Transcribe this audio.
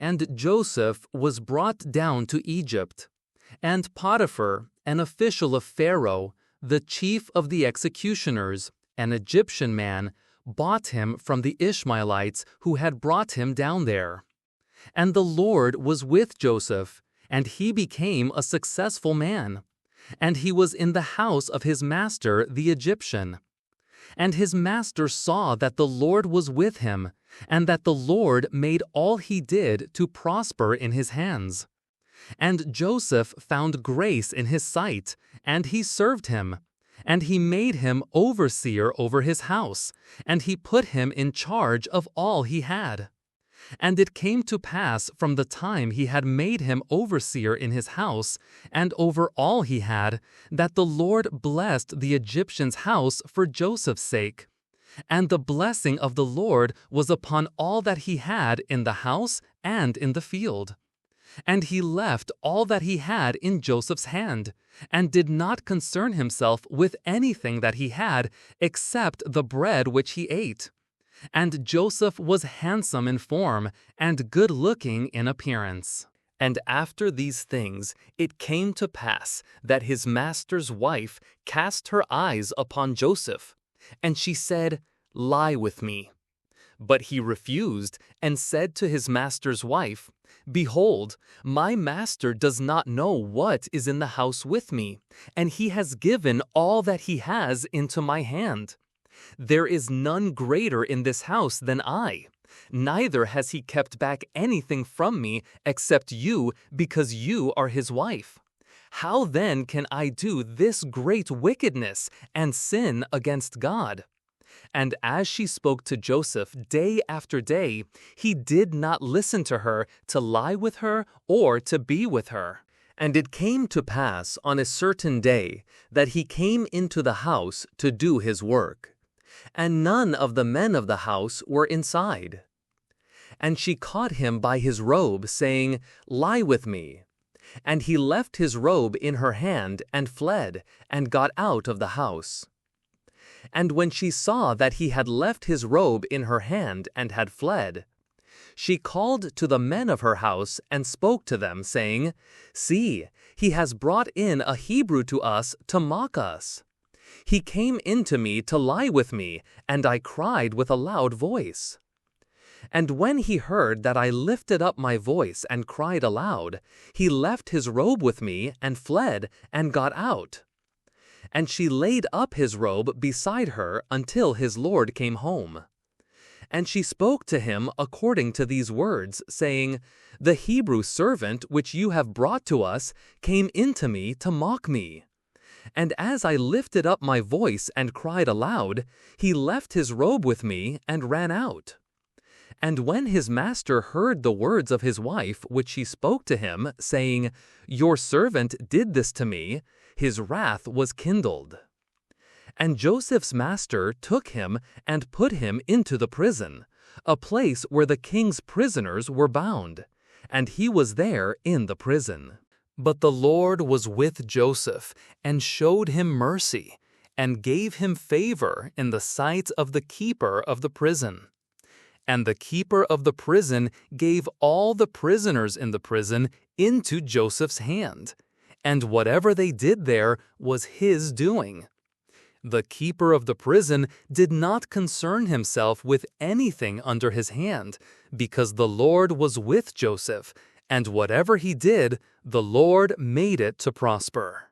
And Joseph was brought down to Egypt. And Potiphar, an official of Pharaoh, the chief of the executioners, an Egyptian man, bought him from the Ishmaelites who had brought him down there. And the Lord was with Joseph, and he became a successful man. And he was in the house of his master the Egyptian. And his master saw that the Lord was with him, and that the Lord made all he did to prosper in his hands. And Joseph found grace in his sight, and he served him. And he made him overseer over his house, and he put him in charge of all he had. And it came to pass from the time he had made him overseer in his house, and over all he had, that the Lord blessed the Egyptian's house for Joseph's sake. And the blessing of the Lord was upon all that he had in the house and in the field. And he left all that he had in Joseph's hand, and did not concern himself with anything that he had, except the bread which he ate. And Joseph was handsome in form, and good-looking in appearance. And after these things it came to pass that his master's wife cast her eyes upon Joseph, and she said, "Lie with me." But he refused, and said to his master's wife, "Behold, my master does not know what is in the house with me, and he has given all that he has into my hand. There is none greater in this house than I, neither has he kept back anything from me except you, because you are his wife. How then can I do this great wickedness and sin against God?" And as she spoke to Joseph day after day, he did not listen to her to lie with her or to be with her. And it came to pass on a certain day that he came into the house to do his work, and none of the men of the house were inside. And she caught him by his robe, saying, "Lie with me." And he left his robe in her hand and fled, and got out of the house. And when she saw that he had left his robe in her hand and had fled, she called to the men of her house and spoke to them, saying, "See, he has brought in a Hebrew to us to mock us. He came in to me to lie with me, and I cried with a loud voice. And when he heard that I lifted up my voice and cried aloud, he left his robe with me and fled and got out. And she laid up his robe beside her until his lord came home. And she spoke to him according to these words, saying, The Hebrew servant which you have brought to us came in to me to mock me. And as I lifted up my voice and cried aloud, he left his robe with me and ran out. And when his master heard the words of his wife which she spoke to him, saying, Your servant did this to me, his wrath was kindled. And Joseph's master took him and put him into the prison, a place where the king's prisoners were bound, and he was there in the prison. But the Lord was with Joseph, and showed him mercy, and gave him favor in the sight of the keeper of the prison. And the keeper of the prison gave all the prisoners in the prison into Joseph's hand, and whatever they did there was his doing. The keeper of the prison did not concern himself with anything under his hand, because the Lord was with Joseph, and whatever he did, the Lord made it to prosper.